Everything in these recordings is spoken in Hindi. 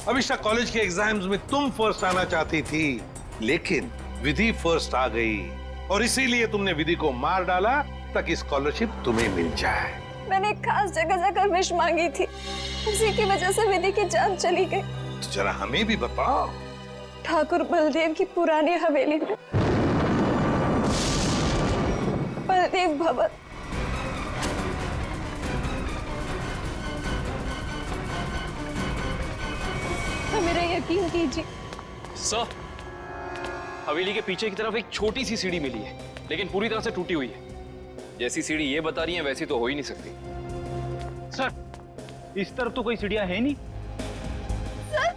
अभिष्टा, कॉलेज के एग्जाम्स में तुम फर्स्ट आना चाहती थी, लेकिन विधि फर्स्ट आ गई और इसीलिए तुमने विधि को मार डाला ताकि स्कॉलरशिप तुम्हें मिल जाए। मैंने एक खास जगह जाकर विश मांगी थी, उसी की वजह से विधि की जान चली गई। तो जरा हमें भी बताओ। ठाकुर बलदेव की पुरानी हवेली में बलदेव भवन। तो मेरा यकीन कीजिए सर, हवेली के पीछे की तरफ एक छोटी सी सीढ़ी मिली है, लेकिन पूरी तरह से टूटी हुई है। जैसी सीढ़ी ये बता रही है वैसी तो हो ही नहीं सकती। सर, इस तरफ तो कोई सीढ़ियां है नहीं। सर,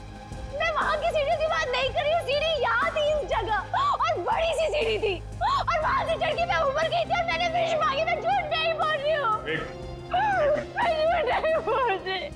मैं वहाँ की सीढ़ी की बात नहीं कर रही हूँ। सीढ़ी यहाँ थी इस जगह, और बड़ी सी सीढ़ी थी, और वहाँ से चढ़ के मैं ऊपर गई थी और मैंने विश मांगी। मैं झूठ नहीं बोल रही हूँ। मैं झूठ नहीं बोल रही।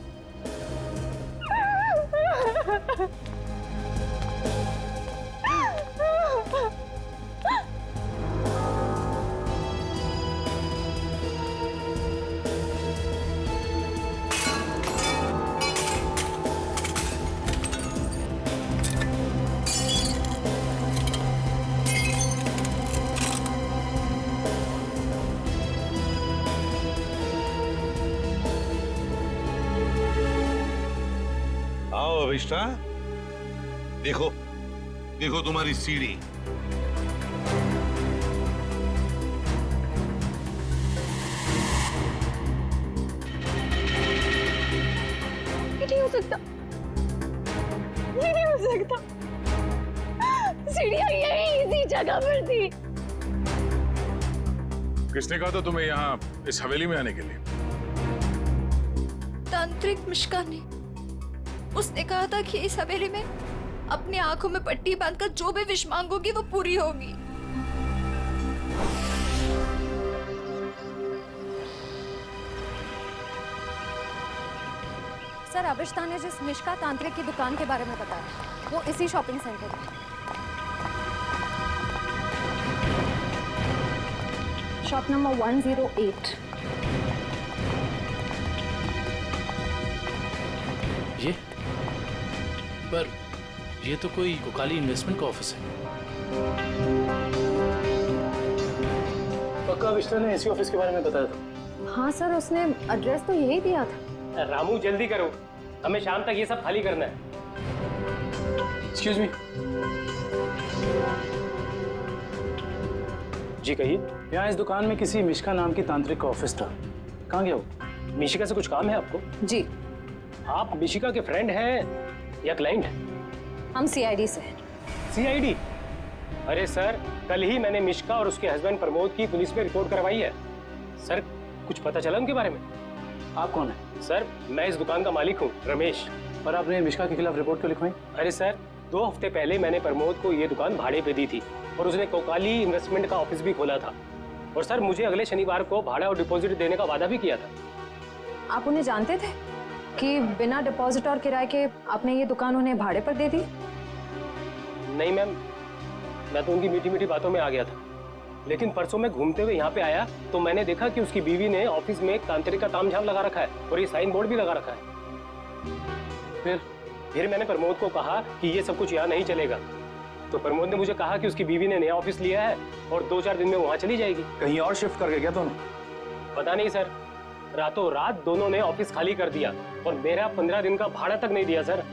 आओ अभिष्टा, देखो देखो तुम्हारी सीढ़ी। ये नहीं हो सकता, ये नहीं हो सकता। सीढ़ियाँ यही इसी जगह पर थी। किसने कहा था तुम्हें यहाँ इस हवेली में आने के लिए? तांत्रिक मिश्का ने। उसने कहा था कि इस हवेली में अपनी आंखों में पट्टी बांधकर जो भी विश मांगोगी वो पूरी होगी। सर, अभिष्टा ने जिस मिश्का तांत्रिक की दुकान के बारे में बताया, वो इसी शॉपिंग सेंटर में। Shop number 108। ये पर ये तो कोई कोकाली इन्वेस्टमेंट का ऑफिस है। पक्का अभिष्टा ने इसी ऑफिस के बारे में बताया था। हाँ सर, उसने एड्रेस तो यही दिया था। रामू जल्दी करो, हमें शाम तक ये सब खाली करना है। Excuse me. जी कहिए। यहाँ इस दुकान में किसी मिशिका नाम की तांत्रिक का ऑफिस था, कहाँ गया वो? मिशिका से कुछ काम है आपको? जी। आप मिशिका के फ्रेंड हैं या क्लाइंट? हम सीआईडी से हैं। सीआईडी? अरे सर, कल ही मैंने मिशिका और उसके हस्बैंड प्रमोद की पुलिस में रिपोर्ट करवाई है। सर, कुछ पता चला उनके बारे में? आप कौन है? सर, मैं इस दुकान का मालिक हूँ, रमेश। और आपने मिशिका के खिलाफ रिपोर्ट क्यों लिखवाई? अरे सर, 2 हफ्ते पहले मैंने प्रमोद को ये दुकान भाड़े पे दी थी और उसने कोकाली इन्वेस्टमेंट का ऑफिस भी खोला था। और सर, मुझे अगले शनिवार को भाड़ा और डिपॉजिट देने का वादा भी किया था। आप उन्हें जानते थे कि बिना डिपॉजिट और किराए के आपने ये दुकान उन्हें भाड़े पर दे दी? नहीं मैम, मैं तो उनकी मीठी मीठी बातों में आ गया था, लेकिन परसों मैं घूमते हुए यहाँ पे आया तो मैंने देखा कि उसकी बीवी ने ऑफिस में एक तांत्रिक का तामझाम लगा रखा है और ये साइन बोर्ड भी लगा रखा है। फिर मैंने प्रमोद को कहा कि ये सब कुछ यहाँ नहीं चलेगा, तो प्रमोद ने मुझे कहा कि उसकी बीवी ने नया ऑफिस लिया है और 2-4 दिन में वहाँ चली जाएगी। कहीं और शिफ्ट करके क्या दोनों? पता नहीं सर, रातों रात दोनों ने ऑफिस खाली कर दिया और मेरा 15 दिन का भाड़ा तक नहीं दिया सर।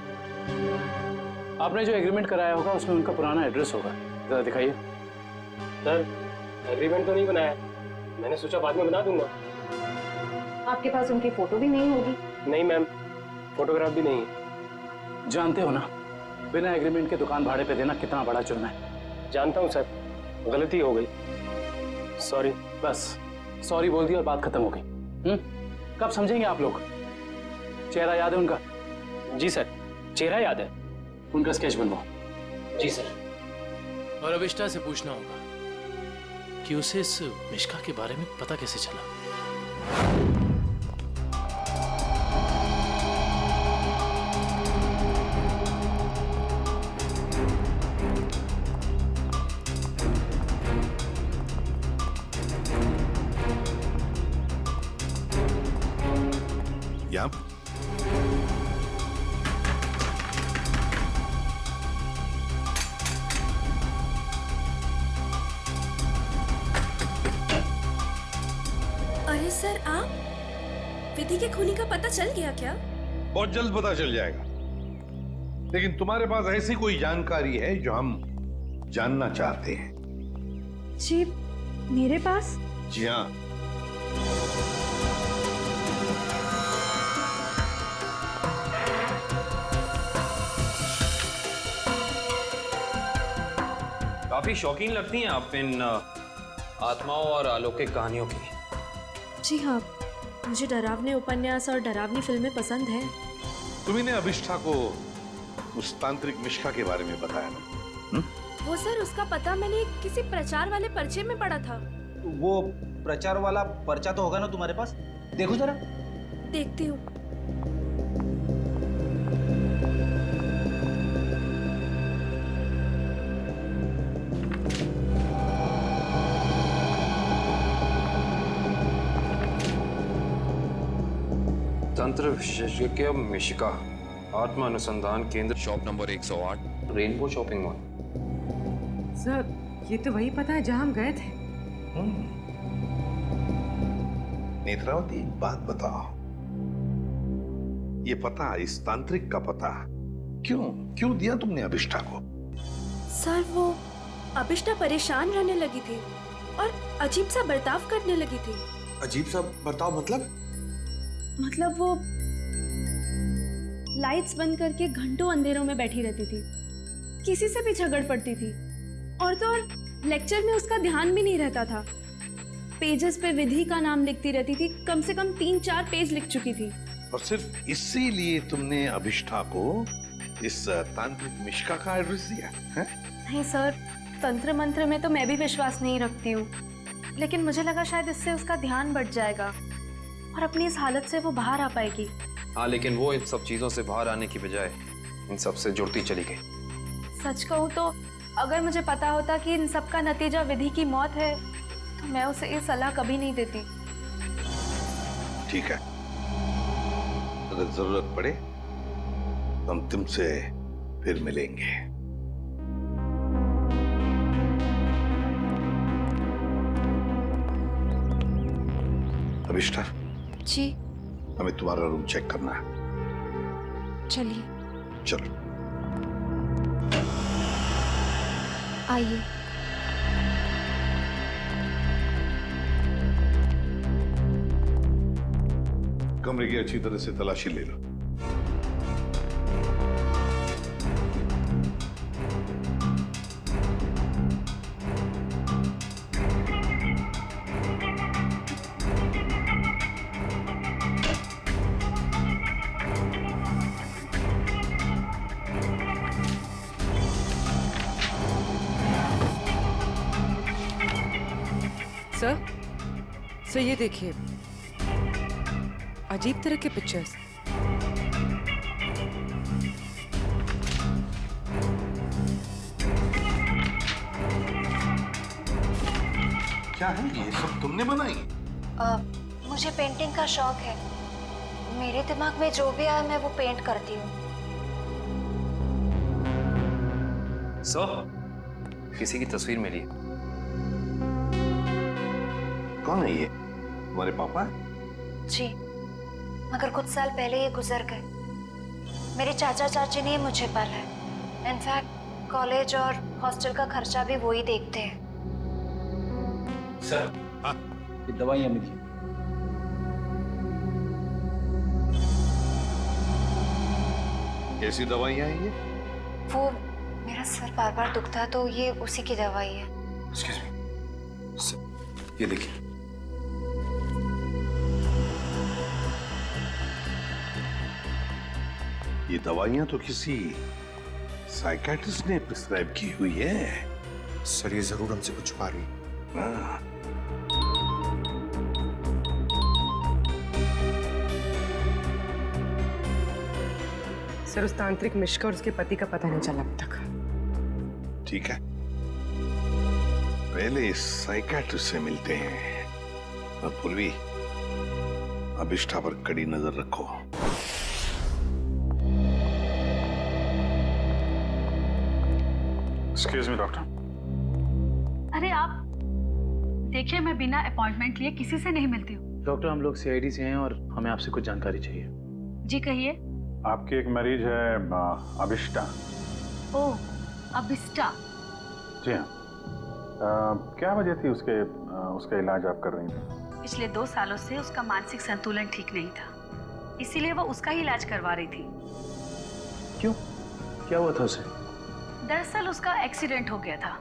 आपने जो एग्रीमेंट कराया होगा उसमें उनका पुराना एड्रेस होगा, जरा दिखाइए। सर, एग्रीमेंट तो नहीं बनाया, मैंने सोचा बाद में बना दूंगा। आपके पास उनकी फोटो भी नहीं होगी? नहीं मैम, फोटोग्राफ भी नहीं है। जानते हो ना, बिना एग्रीमेंट के दुकान भाड़े पे देना कितना बड़ा जुर्म है। जानता हूँ सर, गलती हो गई, सॉरी। बस सॉरी बोल दी और बात खत्म हो गई। कब समझेंगे आप लोग? चेहरा याद है उनका? जी सर, चेहरा याद है। उनका स्केच बनवाओ। जी सर। और अभिष्टा से पूछना होगा कि उसे इस मिशिका के बारे में पता कैसे चला। सर आप विधि के खूनी का पता चल गया क्या? बहुत जल्द पता चल जाएगा, लेकिन तुम्हारे पास ऐसी कोई जानकारी है जो हम जानना चाहते हैं? जी मेरे पास? जी हाँ। काफी शौकीन लगती हैं आप इन आत्माओं और अलौकिक कहानियों की। जी हाँ, मुझे डरावने उपन्यास और डरावनी फिल्में पसंद है। तुम्ही ने अभिष्ठा को उस तांत्रिक मिश्का के बारे में बताया ना? वो सर, उसका पता मैंने किसी प्रचार वाले पर्चे में पढ़ा था। वो प्रचार वाला पर्चा तो होगा ना तुम्हारे पास? देखो जरा। देखती हूँ। तंत्र विशेषज्ञ मिशिका, आत्मा अनुसंधान केंद्र, shop number 108, rainbow shopping mall. Sir ये तो वही पता है जहां हम गए थे। नेत्रावती, एक बात बताओ, ये पता, इस तांत्रिक का पता क्यों दिया तुमने अभिष्ठा को? सर वो अभिष्ठा परेशान रहने लगी थी और अजीब सा बर्ताव करने लगी थी। अजीब सा बर्ताव मतलब वो लाइट्स बंद करके घंटों अंधेरों में बैठी रहती थी, किसी से भी झगड़ पड़ती थी, और तो और लेक्चर में उसका ध्यान भी नहीं रहता था। पेजेस पे विधि का नाम लिखती रहती थी, कम से कम 3-4 पेज लिख चुकी थी। और सिर्फ इसीलिए तुमने अभिष्ठा को इस तांत्रिक मिश्का का एड्रेस दिया है? नहीं सर, तंत्र मंत्र में तो मैं भी विश्वास नहीं रखती हूँ, लेकिन मुझे लगा शायद इससे उसका ध्यान बढ़ जाएगा और अपनी इस हालत से वो बाहर आ पाएगी। हाँ, लेकिन वो इन सब चीजों से बाहर आने की बजाय इन सब से जुड़ती चली गई। सच कहूँ तो अगर मुझे पता होता कि इन सब का नतीजा विधि की मौत है, तो मैं उसे ये सलाह कभी नहीं देती। ठीक है, अगर जरूरत पड़े तो हम तुमसे फिर मिलेंगे। अभिष्ठा जी हमें तुम्हारा रूम चेक करना है। चलिए चलो आइए। कमरे की अच्छी तरह से तलाशी ले लो। सर ये देखिए, अजीब तरह के पिक्चर्स। क्या है ये सब तुमने बनाई? मुझे पेंटिंग का शौक है। मेरे दिमाग में जो भी आए मैं वो पेंट करती हूँ। सर, किसी की तस्वीर मिली है। कौन है ये? तुम्हारे पापा? जी, मगर कुछ साल पहले ये गुजर गए। मेरे चाचा चाची ने मुझे पाला है। इनफैक्ट कॉलेज और हॉस्टल का खर्चा भी वो ही देखते हैं। सर हाँ? ये दवाइयाँ मिली। कैसी दवाइयाँ हैं ये? वो मेरा सर बार बार दुखता है तो ये उसी की दवाई है। Excuse me. सर, ये देखिए। ये दवाइयाँ तो किसी साइकियाट्रिस्ट ने प्रिस्क्राइब की हुई है। सर ये जरूर हमसे कुछ छुपा रही है। हाँ। सर उस तांत्रिक मिश्का और उसके पति का पता नहीं चला अब तक। ठीक है, पहले इस साइकियाट्रिस्ट से मिलते हैं। और पूर्वी, अभिष्ठा पर कड़ी नजर रखो। Excuse me doctor. अरे आप देखिए, मैं बिना अपॉइंटमेंट लिए किसी से नहीं मिलती हूँ। डॉक्टर, हम लोग सीआईडी से हैं और हमें आपसे कुछ जानकारी चाहिए। जी कहिए। आपकी एक मरीज है अभिष्टा। ओह, अभिष्टा। जी हाँ। क्या वजह थी उसका इलाज आप कर रही थी? पिछले 2 सालों से उसका मानसिक संतुलन ठीक नहीं था, इसीलिए वो उसका ही इलाज करवा रही थी। क्यों? क्या हुआ था उसे? दरअसल उसका एक्सीडेंट हो गया था।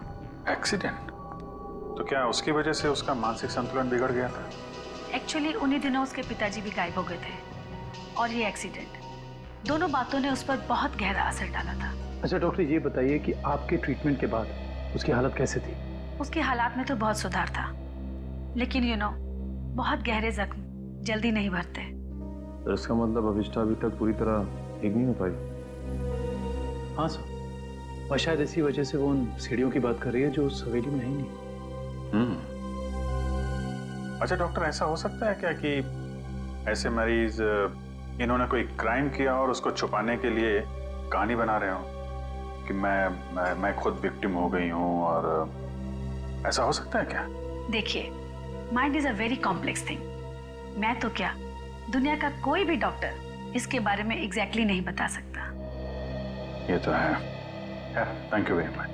एक्सीडेंट? तो क्या उसकी वजह से उसका मानसिक संतुलन बिगड़ गया था? एक्चुअली उन्हीं दिनों उसके पिताजी भी गायब हो गए थे और ये एक्सीडेंट, दोनों बातों ने उस पर बहुत गहरा असर डाला था। अच्छा डॉक्टर, ये बताइए कि आपके ट्रीटमेंट के बाद उसकी हालत कैसे थी? उसकी हालात में तो बहुत सुधार था, लेकिन बहुत गहरे जख्म जल्दी नहीं भरते। तो इसका मतलब अभिष्टा अभी तक पूरी तरह ठीक नहीं हो पाई? हाँ सर, और शायद इसी वजह से वो उन सीढ़ियों की बात कर रही है जो उस हवेली में है ही नहीं। अच्छा डॉक्टर, ऐसा हो सकता है क्या कि ऐसे मरीज इन्होंने कोई क्राइम किया और उसको छुपाने के लिए कहानी बना रहे हो कि मैं खुद विक्टिम हो गई हूँ, और ऐसा हो सकता है क्या? देखिए, mind is a very complex thing. मैं तो क्या, दुनिया का कोई भी डॉक्टर इसके बारे में एग्जैक्टली नहीं बता सकता। ये तो है। Thank you very much.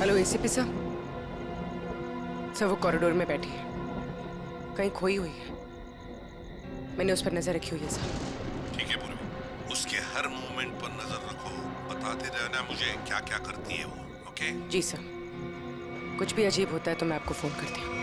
Hello ACP sir. Sir वो कॉरिडोर में बैठी है, कहीं खोई हुई है। मैंने उस पर नजर रखी हुई है सर। ठीक है पूर्वी, उसके हर मूवमेंट पर नजर रखो, बताते रहना मुझे क्या क्या करती है वो। ओके? जी सर, कुछ भी अजीब होता है तो मैं आपको फोन करती हूँ।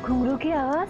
घुंघरू की आवाज।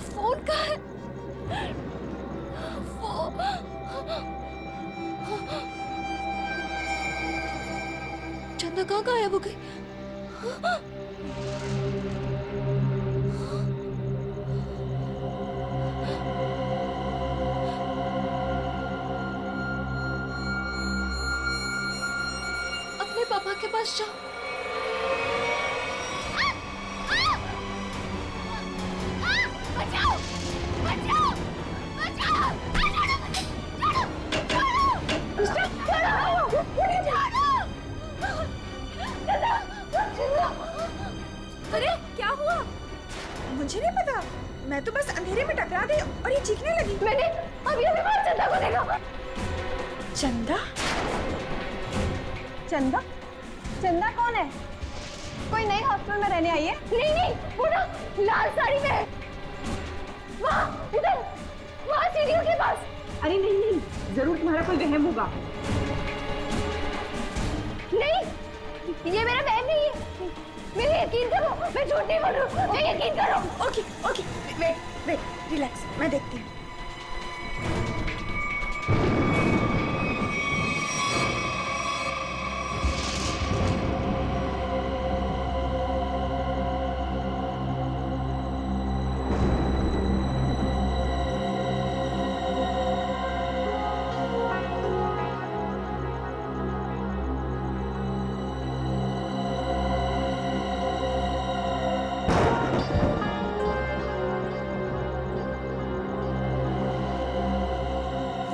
फोन कहाँ है? चंदा कहाँ गायब हो गई? अपने पापा के पास जाओ। बचाओ बचाओ बचाओ! अरे क्या हुआ? मुझे नहीं पता, मैं तो बस अंधेरे में टकरा गई और ये चीखने लगी। मैंने अभी बाहर चंदा को देखा। चंदा? चंदा? चंदा कौन है? कोई नई हॉस्टल में रहने आई है? नहीं नहीं, वो ना लाल साड़ी में है। वहाँ इधर, वहाँ सीढ़ियों के पास। अरे नहीं नहीं, जरूर तुम्हारा कोई वहम होगा। नहीं, ये मेरा बहन नहीं है। मेरे यकीन करो, मैं झूठ नहीं बोल रही हूँ। मैं यकीन करो। Okay okay, wait wait, relax, मैं देखती हूँ।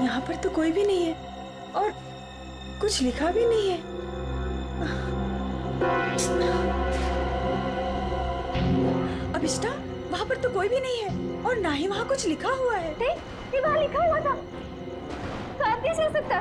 यहाँ पर तो कोई भी नहीं है और कुछ लिखा भी नहीं है। अभिष्टा, वहाँ पर तो कोई भी नहीं है और ना ही वहाँ कुछ लिखा हुआ है। ये वहाँ लिखा हुआ था, साथ कैसे हो सकता?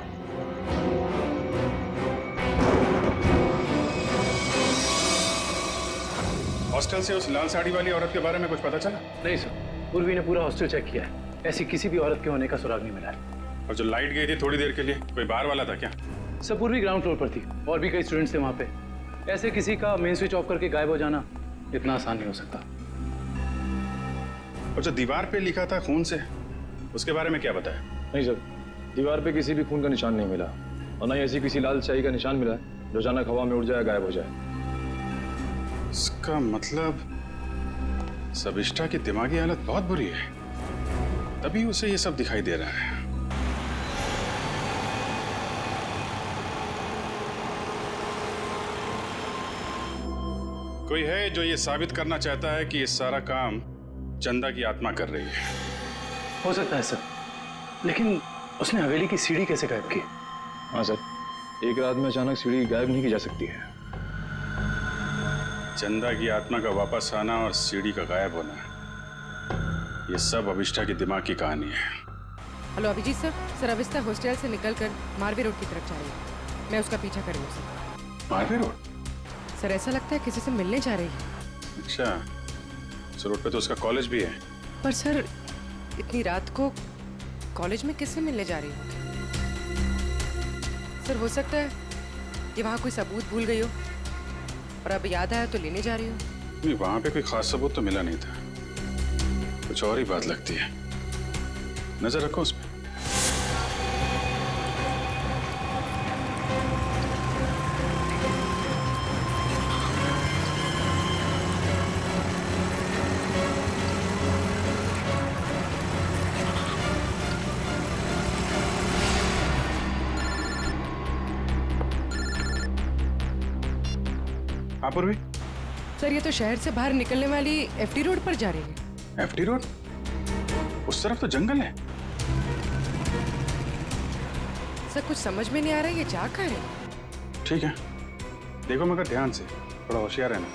हॉस्टल से उस लाल साड़ी वाली औरत के बारे में कुछ पता चला? नहीं सर, पूर्वी ने पूरा हॉस्टल चेक किया है, ऐसी किसी भी औरत के होने का सुराग नहीं मिला है। और जो लाइट गई थी थोड़ी देर के लिए, कोई बाहर वाला था क्या? सब पूर्वी ग्राउंड फ्लोर पर थी और भी कई स्टूडेंट्स थे वहाँ पे। ऐसे किसी का मेन स्विच ऑफ करके गायब हो जाना इतना आसान नहीं हो सकता। और जो दीवार पे लिखा था खून से, उसके बारे में क्या बताया? नहीं सर, दीवार पे किसी भी खून का निशान नहीं मिला और ना ही ऐसी किसी लाल स्याही का निशान मिला है जो अचानक हवा में उड़ जाए, गायब हो जाए। इसका मतलब सबिष्टा की दिमागी हालत बहुत बुरी है, तभी उसे ये सब दिखाई दे रहा है। कोई है जो ये साबित करना चाहता है कि ये सारा काम चंदा की आत्मा कर रही है। हो सकता है सर, लेकिन उसने हवेली की सीढ़ी कैसे गायब की? हाँ सर, एक रात में अचानक सीढ़ी गायब नहीं की जा सकती है। चंदा की आत्मा का वापस आना और सीढ़ी का गायब होना, ये सब अभिष्टा की दिमाग की कहानी है। Hello Abhijeet sir, sir Abhishta hostel से निकलकर मारवे रोड की तरफ जा रही है। मैं उसका पीछा करूँ सर। मारवे रोड? सर ऐसा लगता है किसी से मिलने जा रही है। अच्छा, उस रोड पे तो उसका कॉलेज भी है। पर सर इतनी रात को कॉलेज में किससे मिलने जा रही है? सर हो सकता है कि वहाँ कोई सबूत भूल गई हो और अब याद आया तो लेने जा रही हो। नहीं, वहाँ पे कोई खास सबूत तो मिला नहीं था, कुछ और ही बात लगती है। नजर रखो उस पर। हाँ पूर्वी? सर ये तो शहर से बाहर निकलने वाली एफडी रोड पर जा रही है। FD road? उस तरफ तो जंगल है। सर कुछ समझ में नहीं आ रहा है ये जा कहाँ रही है। ठीक है, देखो मगर ध्यान से, थोड़ा होशियार रहना।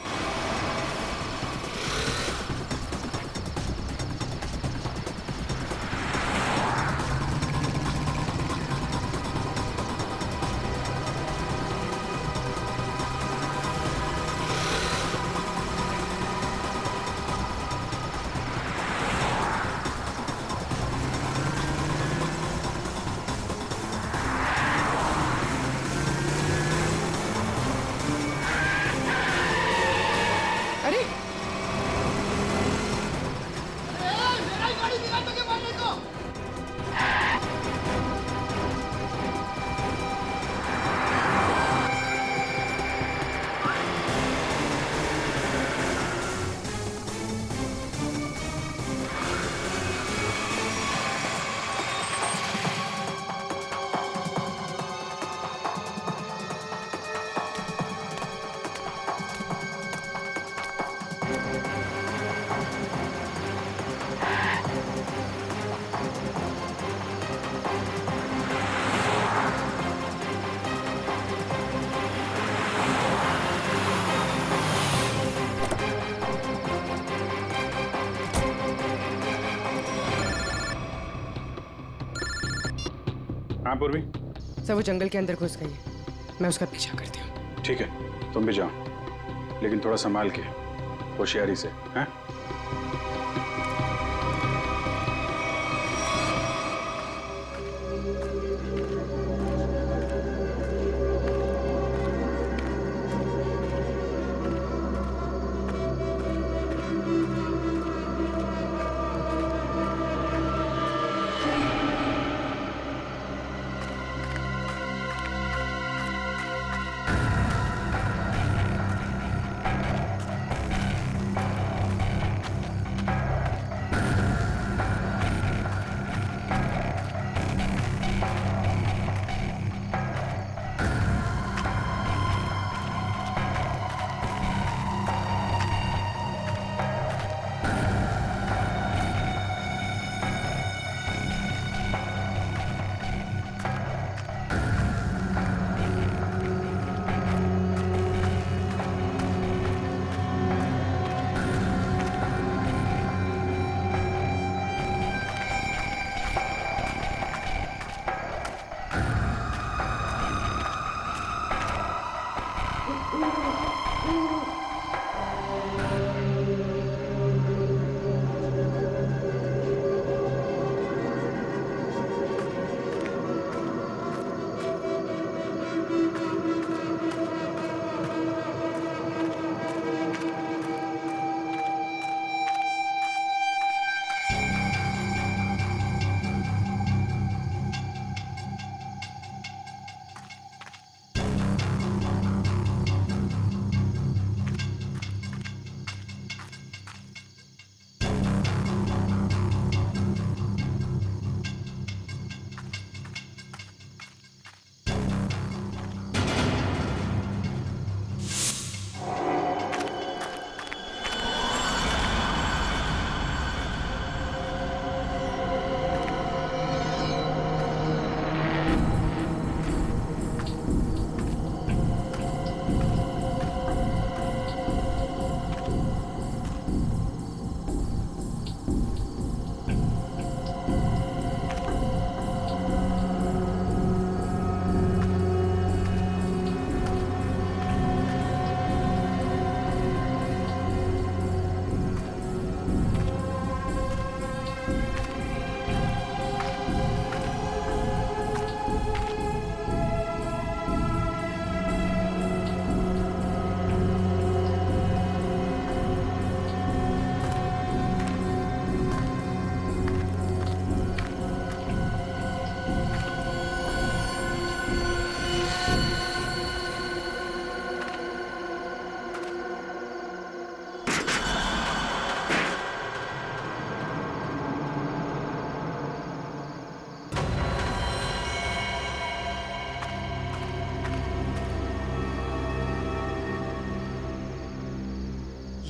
हाँ पूर्वी। सर वो जंगल के अंदर घुस गई है, मैं उसका पीछा करती हूँ। ठीक है, तुम भी जाओ, लेकिन थोड़ा संभाल के, होशियारी से, हैं?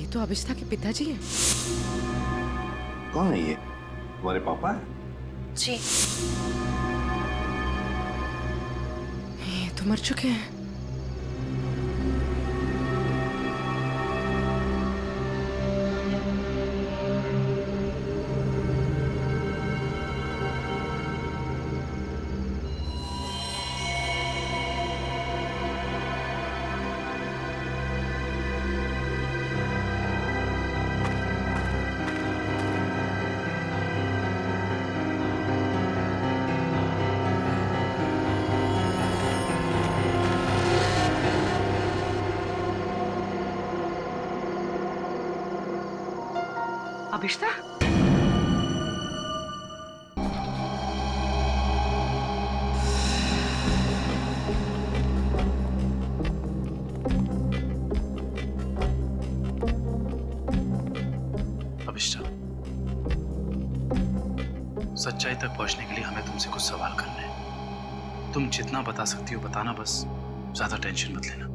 तो अभिष्ठा के पिताजी हैं। कौन है ये? तुम्हारे पापा है? जी। ये तो मर चुके हैं। अभिष्ठा, अभिष्ठा, सच्चाई तक पहुंचने के लिए हमें तुमसे कुछ सवाल करने हैं। तुम जितना बता सकती हो बताना, बस ज्यादा टेंशन मत लेना।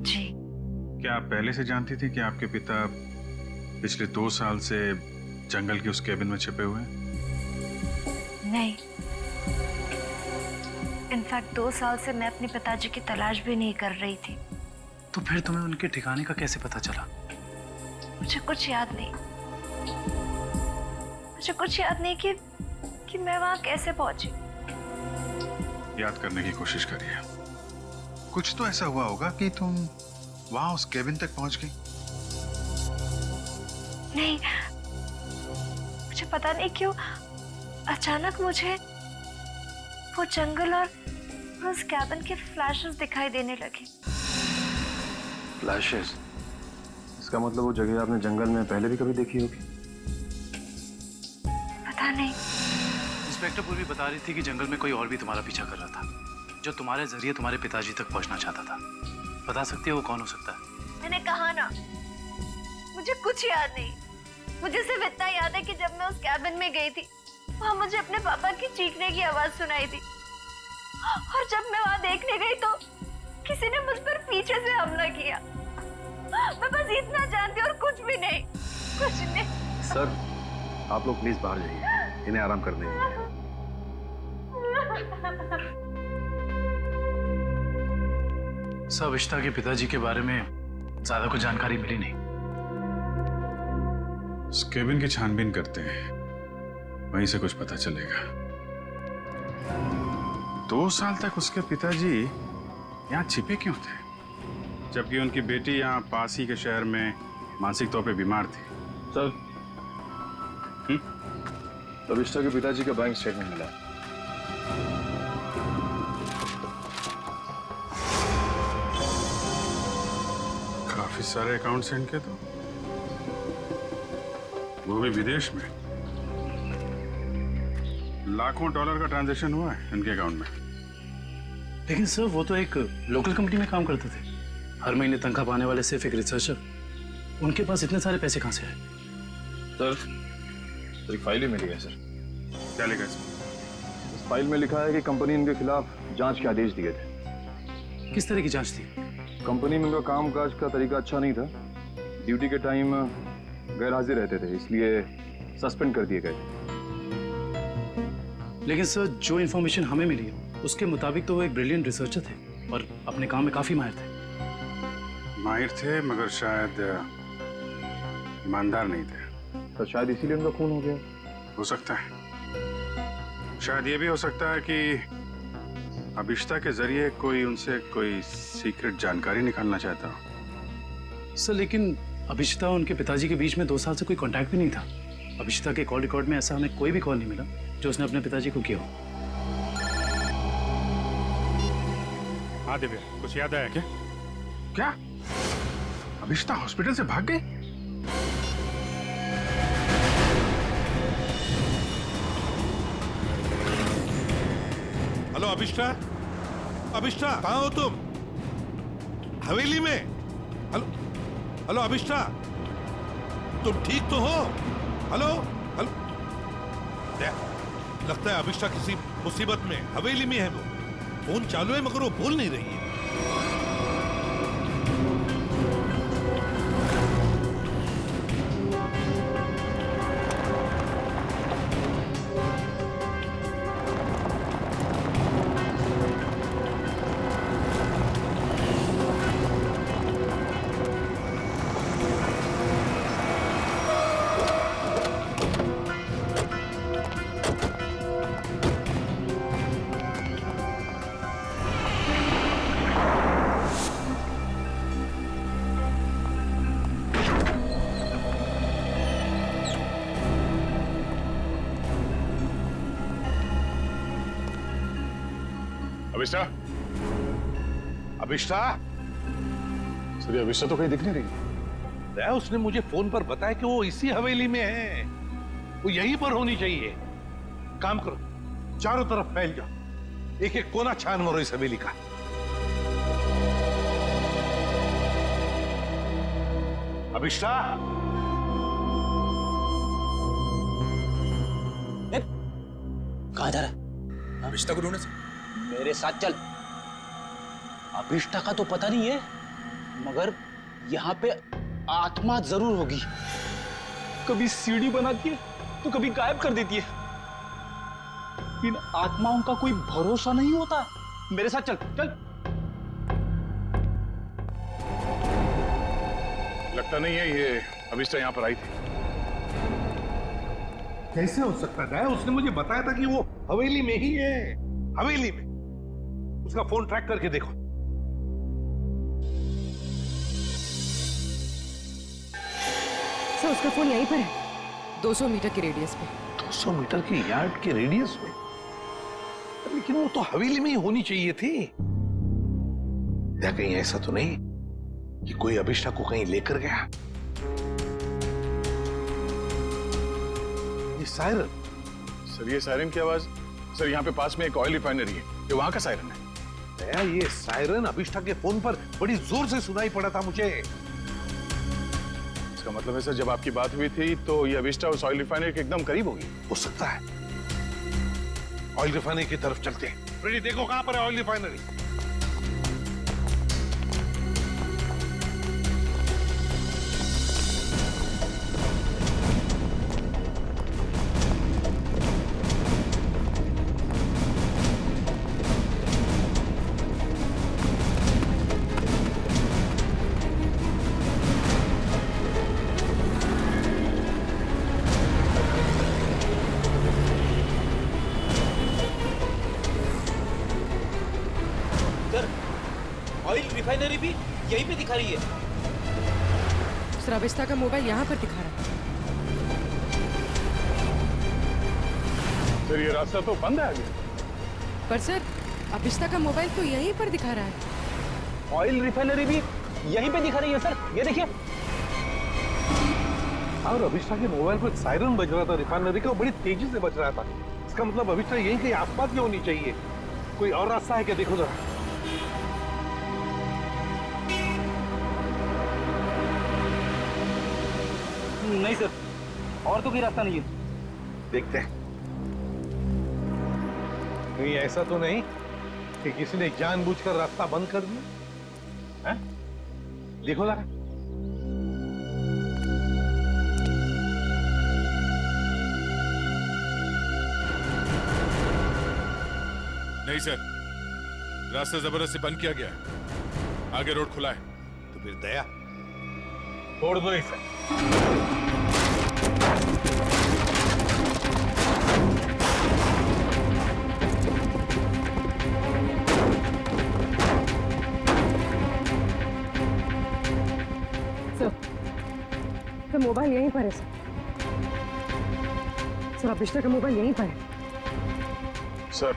जी। क्या आप पहले से जानती थी कि आपके पिता पिछले 2 साल से जंगल के उस केबिन में छिपे हुए हैं? नहीं, इनफैक्ट 2 साल से मैं अपने पिताजी की तलाश भी नहीं कर रही थी। तो फिर तुम्हें उनके ठिकाने का कैसे पता चला? मुझे कुछ याद नहीं, मुझे कुछ याद नहीं कि कि मैं वहां कैसे पहुंची। याद करने की कोशिश करिए। कुछ तो ऐसा हुआ होगा कि तुम वहां उस केबिन तक पहुंच गई। नहीं, मुझे पता नहीं क्यों अचानक मुझे वो जंगल और उस कैबिन के फ्लैशेस दिखाई देने लगे। फ्लैशेस? इसका मतलब वो जगह आपने जंगल में पहले भी कभी देखी होगी। पता नहीं। इंस्पेक्टर पूर्वी बता रही थी कि जंगल में कोई और भी तुम्हारा पीछा कर रहा था, जो तुम्हारे जरिए तुम्हारे पिताजी तक पहुंचना चाहता था। बता सकती है वो कौन हो सकता है? मैंने कहा ना, मुझे कुछ याद नहीं। मुझे सिर्फ इतना याद है कि जब मैं उस कैबिन में गई थी, वहां मुझे अपने पापा की चीखने की आवाज सुनाई थी, और जब मैं वहां देखने गई तो किसी ने मुझ पर पीछे से हमला किया। मैं बस इतना जानती हूँ और कुछ भी नहीं, कुछ नहीं। सर, आप लोग प्लीज बाहर जाइए, इन्हें आराम करने दीजिए। सब अभिष्टा के पिताजी के बारे में ज्यादा कुछ जानकारी मिली नहीं। उस केबिन की छानबीन करते हैं, वहीं से कुछ पता चलेगा। 2 साल तक उसके पिताजी यहाँ छिपे क्यों थे, जबकि उनकी बेटी यहाँ पास ही के शहर में मानसिक तौर पे बीमार थी? सर, अभिष्टा के पिताजी का बैंक स्टेटमेंट मिला। काफी सारे अकाउंट्स हैं इनके, तो वो भी विदेश में। लाखों डॉलर का ट्रांजैक्शन हुआ है इनके अकाउंट में। लेकिन सर, वो तो एक लोकल कंपनी में काम करते थे, हर महीने तनख्वाह पाने वाले सिर्फ एक रिसर्चर। उनके पास इतने सारे पैसे कहां से आए? सर, एक फाइल ही मिली है सर। क्या लिखा है? इस फाइल में लिखा है कि कंपनी इनके खिलाफ जांच के आदेश दिए थे। किस तरह की जांच थी? कंपनी में इनका कामकाज का तरीका अच्छा नहीं था, ड्यूटी के टाइम गैर हाजिर रहते थे, इसलिए सस्पेंड कर दिए गए। लेकिन सर, जो इन्फॉर्मेशन हमें मिली है उसके मुताबिक तो वो एक ब्रिलियंट रिसर्चर थे और अपने काम में काफी माहिर थे। माहिर थे, मगर शायद ईमानदार नहीं थे। तो शायद इसीलिए उनका खून हो गया। हो सकता है। शायद ये भी हो सकता है कि अभिष्टा के जरिए कोई उनसे कोई सीक्रेट जानकारी निकालना चाहता हो। सर, लेकिन अभिष्टा और उनके पिताजी के बीच में 2 साल से कोई कांटेक्ट भी नहीं था। अभिष्टा के कॉल रिकॉर्ड में ऐसा हमें कोई भी कॉल नहीं मिला जो उसने अपने पिताजी को किया हो। हाँ दिव्या, कुछ याद आया क्या? क्या अभिष्टा हॉस्पिटल से भाग गई? हेलो अभिष्टा, अभिष्टा कहाँ हो तुम? हवेली में? हेलो हेलो अभिष्टा, तुम ठीक तो हो? हेलो हेलो, लगता है अभिष्टा किसी मुसीबत में हवेली में है। वो फोन चालू है मगर वो बोल नहीं रही है। अभिष्टा, अभिष्टा? सर, अभिष्टा तो कहीं दिख नहीं रही। उसने मुझे फोन पर बताया कि वो इसी हवेली में है, वो यहीं पर होनी चाहिए। काम करो, चारों तरफ फैल जाओ, एक एक कोना छान मारो इस हवेली का। अभिष्टा? कहाँ जा रहा है? अभिष्टा को ढूंढने से। मेरे साथ चल। अभिष्टा का तो पता नहीं है, मगर यहाँ पे आत्मा जरूर होगी। कभी सीढ़ी बनाती है तो कभी गायब कर देती है। इन आत्माओं का कोई भरोसा नहीं होता। मेरे साथ चल चल। लगता नहीं है ये अभिष्टा यहाँ पर आई थी। कैसे हो सकता है? उसने मुझे बताया था कि वो हवेली में ही है, हवेली में। उसका फोन ट्रैक करके देखो। सर उसका फोन यहीं पर है, 200 मीटर के रेडियस पे। 200 मीटर की यार्ड के रेडियस में? लेकिन वो तो हवेली में ही होनी चाहिए थी। या कहीं ऐसा तो नहीं कि कोई अभिष्टा को कहीं लेकर गया? ये सायरन। सर ये सायरन की आवाज, सर यहाँ पे पास में एक ऑयल रिफाइनरी है, ये वहां का सायरन है। दया, ये सायरन अभिष्टा के फोन पर बड़ी जोर से सुनाई पड़ा था मुझे। इसका मतलब है सर जब आपकी बात हुई थी तो ये अभिष्टा उस ऑयल रिफाइनरी के एकदम करीब होगी। हो सकता है। ऑयल रिफाइनरी की तरफ चलते हैं। फ्रेडी देखो कहां पर है ऑयल रिफाइनरी। ऑयल रिफाइनरी भी यहीं पे दिखा रही है। सर अभिष्टा का मोबाइल यहाँ पर दिखा रहा है। सर ये रास्ता तो बंद है आगे। पर सर अभिष्टा का मोबाइल तो यहीं पर दिखा रहा है। ऑयल रिफाइनरी भी यहीं पे दिखा रही है सर, ये देखिए। और अभिष्टा के मोबाइल पर सायरन बज रहा था रिफाइनरी का, बड़ी तेजी से बज रहा था। इसका मतलब अभिष्टा यहीं कहीं आसपास में होनी चाहिए। कोई और रास्ता है क्या? देखो जरा। नहीं सर, और तो कोई रास्ता नहीं है। देखते हैं। कहीं ऐसा तो नहीं कि किसी ने जानबूझकर रास्ता बंद कर दिया है? देखो जरा। नहीं सर, रास्ता जबरदस्ती बंद किया गया है। आगे रोड खुला है। तो फिर दया छोड़ दो इसे। सर मोबाइल यहीं पर है सर। सर अभिष्टा का मोबाइल यहीं पर है। Sir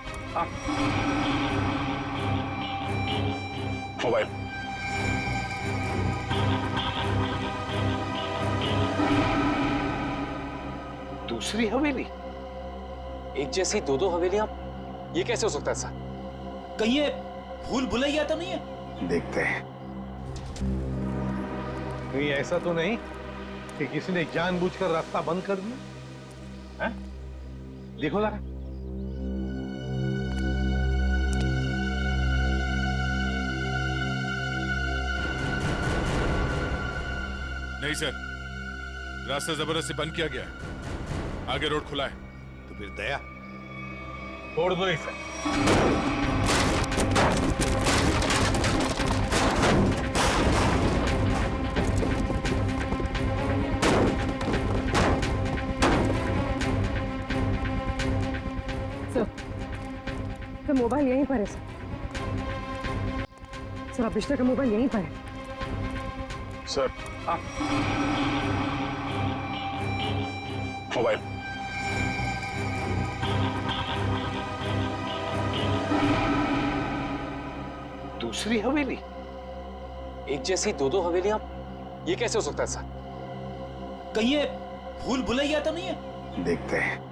mobile. दूसरी हवेली? एक जैसी दो दो हवेलियां, ये कैसे हो सकता है सर? कहीं ये भूल भुलैया तो नहीं है? देखते हैं। कहीं ऐसा तो नहीं कि किसी ने जानबूझकर रास्ता बंद कर दिया है? देखो जरा। नहीं सर, रास्ता जबरदस्ती बंद किया गया है। आगे रोड खुला है। तो फिर दया छोड़ दो इसे। सर मोबाइल यहीं पर है सर। सर अभिष्टा का मोबाइल यहीं पर है। Sir mobile. दूसरी हवेली? एक जैसी दो दो हवेलियां, ये कैसे हो सकता है सर? कहीं ये भूल भुलैया तो नहीं है? देखते हैं।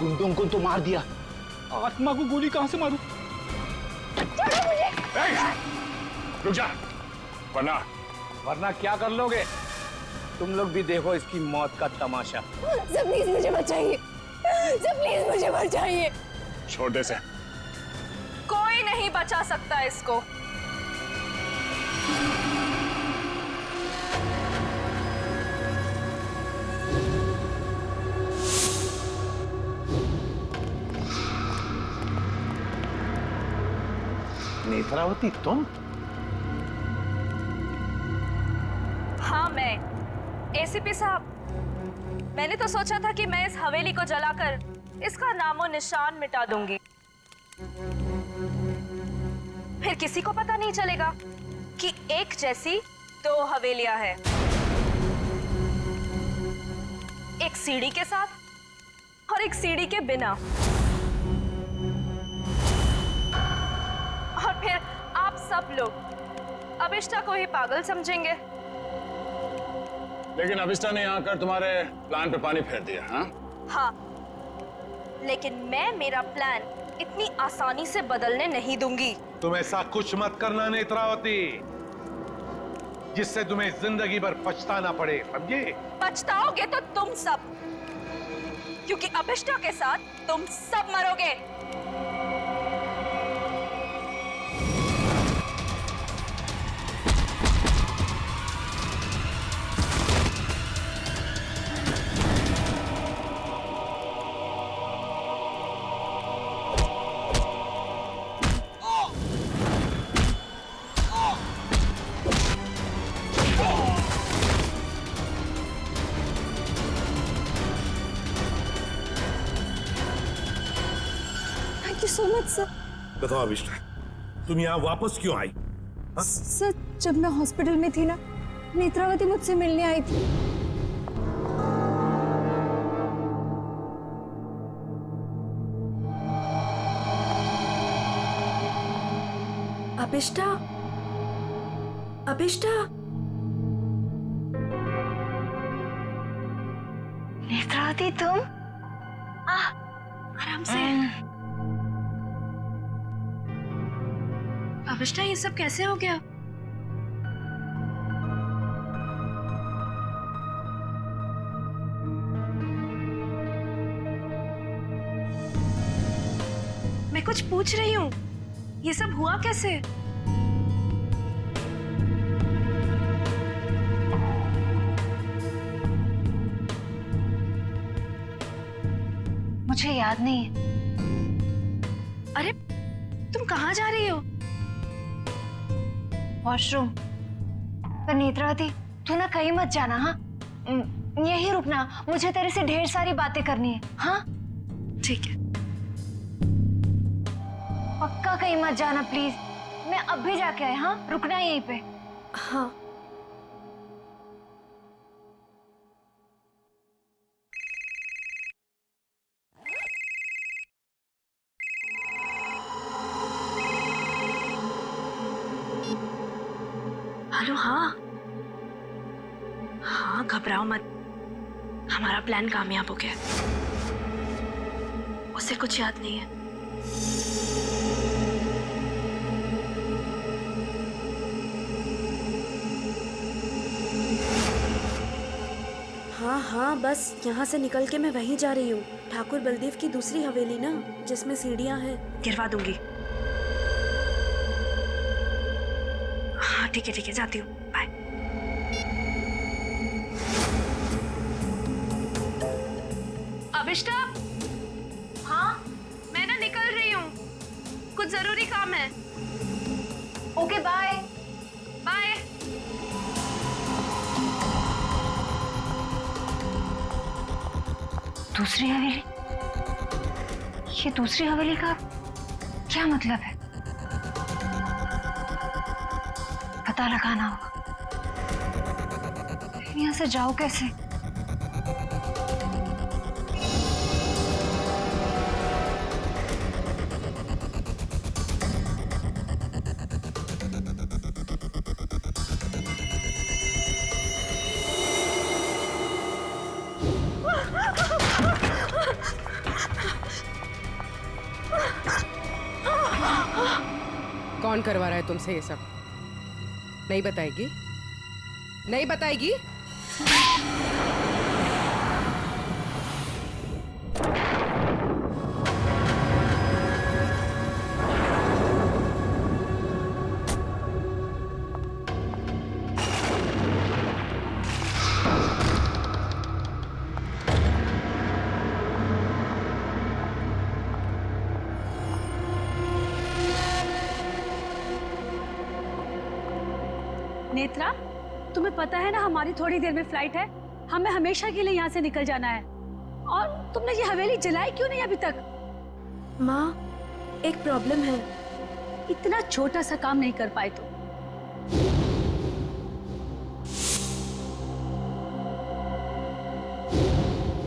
गुंडों को तो मार दिया, आत्मा को गोली कहां से मारूं? रुक जा, वरना वरना क्या कर लोगे? तुम लोग भी देखो इसकी मौत का तमाशा। सर प्लीज मुझे बचाइए, सर प्लीज मुझे बचाइए। छोटे से कोई नहीं बचा सकता इसको। नेत्रावती तुम? हाँ मैं। एसीपी साहब, मैंने तो सोचा था कि मैं इस हवेली को जलाकर इसका नामो निशान मिटा दूंगी, फिर किसी को पता नहीं चलेगा कि एक जैसी दो हवेलियां हैं, एक सीढ़ी के साथ और एक सीढ़ी के बिना। और फिर आप सब लोग अभिष्टा को ही पागल समझेंगे। लेकिन अभिष्टा ने यहाँ आकर तुम्हारे प्लान पे पानी फेर दिया। हाँ, लेकिन मैं मेरा प्लान इतनी आसानी से बदलने नहीं दूंगी। तुम ऐसा कुछ मत करना नेत्रावती जिससे तुम्हें जिंदगी भर पछताना पड़े, समझे? पछताओगे तो तुम सब, क्योंकि अभिष्टा के साथ तुम सब मरोगे। Thank you so much sir. बताओ अभिष्टा, तुम यहाँ वापस क्यों आई? सर जब मैं हॉस्पिटल में थी ना, नेत्रावती मुझसे मिलने आई थी। अभिष्टा, अभिष्टा, नेत्रावती तुम? आराम से। अभिष्टा, ये सब कैसे हो गया? मैं कुछ पूछ रही हूँ, ये सब हुआ कैसे? मुझे याद नहीं है। अरे तुम कहाँ जा रही हो? वॉशरूम। पर नेत्रावती तू ना कहीं मत जाना, हाँ? यहीं रुकना, मुझे तेरे से ढेर सारी बातें करनी है। हाँ ठीक है। पक्का कहीं मत जाना प्लीज। मैं अब भी जाके आए, हाँ? रुकना यहीं पे। हाँ। हेलो। हाँ हाँ, घबराओ मत, हमारा प्लान कामयाब हो गया। उसे कुछ याद नहीं है। हाँ हाँ, बस यहाँ से निकल के मैं वहीं जा रही हूँ, ठाकुर बलदेव की दूसरी हवेली ना, जिसमें सीढ़ियाँ हैं, गिरवा दूंगी। हाँ ठीक है, जाती हूँ, बाय। अभिष्टा, हाँ मैं ना निकल रही हूँ, कुछ जरूरी काम है। Okay bye. बाय। दूसरी हवेली? ये दूसरी हवेली का क्या मतलब है? पता लगाना होगा। यहाँ से जाओ कैसे? कौन करवा रहा है तुमसे ये सब? नहीं बताएगी? नहीं बताएगी? नेत्रा, तुम्हें पता है ना हमारी थोड़ी देर में फ्लाइट है, हमें हमेशा के लिए यहाँ से निकल जाना है। और तुमने ये हवेली जलाई क्यों नहीं अभी तक? माँ, एक प्रॉब्लम है। इतना छोटा सा काम नहीं कर पाए तो।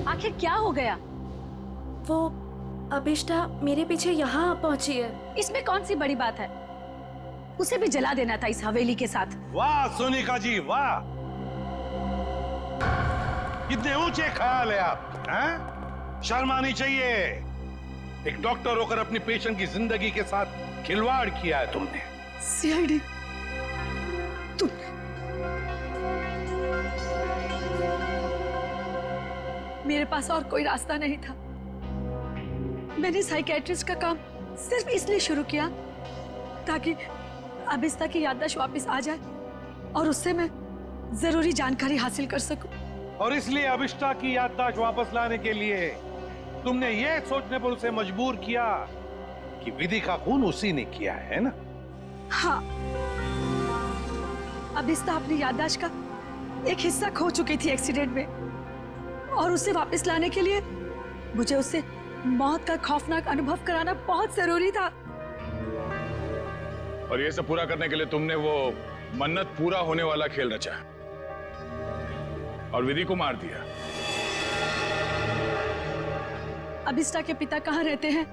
आखिर क्या हो गया? वो अभिष्टा मेरे पीछे यहाँ पहुंची है। इसमें कौन सी बड़ी बात है? उसे भी जला देना था इस हवेली के साथ। वाह सोनिका जी वाह, कितने ऊंचे ख्याल है आप, हैं? शर्म आनी चाहिए। एक डॉक्टर होकर अपनी पेशेंट की जिंदगी के साथ खिलवाड़ किया है तुमने। सीआईडी, मेरे पास और कोई रास्ता नहीं था। मैंने साइकेट्रिस्ट का काम सिर्फ इसलिए शुरू किया ताकि अभिष्टा की याददाश्त वापस आ जाए और उससे मैं जरूरी जानकारी हासिल कर सकूं। और इसलिए अभिष्टा की याददाश्त वापस लाने के लिए तुमने ये सोचने पर उसे मजबूर किया कि विधि का खून उसी ने किया है ना? हाँ, अभिष्टा अपनी याददाश्त का एक हिस्सा खो चुकी थी एक्सीडेंट में, और उसे वापस लाने के लिए मुझे उससे मौत का खौफनाक अनुभव कराना बहुत जरूरी था। और ये सब पूरा करने के लिए तुमने वो मन्नत पूरा होने वाला खेल रचा और विधि को मार दिया। अभिष्टा के पिता कहाँ रहते हैं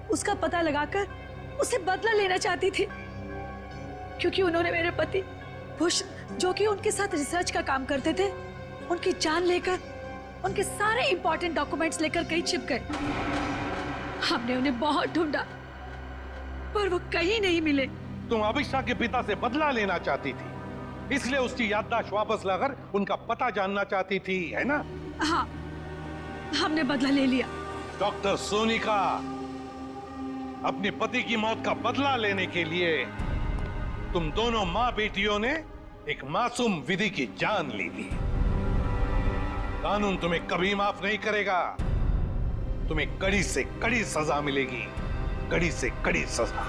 उसका पता लगाकर उसे बदला लेना चाहती थी, क्योंकि उन्होंने मेरे पति बुश, जो कि उनके साथ रिसर्च का काम करते थे, उनकी जान लेकर उनके सारे इंपॉर्टेंट डॉक्यूमेंट्स लेकर कहीं छिप गए। हमने उन्हें बहुत ढूंढा पर वो कहीं नहीं मिले। तुम अभिष्टा के पिता से बदला लेना चाहती थी, इसलिए उसकी याददाश्त वापस लाकर उनका पता जानना चाहती थी, है ना? हाँ, हमने बदला ले लिया। डॉक्टर सोनिका, अपने पति की मौत का बदला लेने के लिए तुम दोनों माँ बेटियों ने एक मासूम विधि की जान ले ली। कानून तुम्हें कभी माफ नहीं करेगा। तुम्हें कड़ी से कड़ी सजा मिलेगी, कड़ी से कड़ी सजा।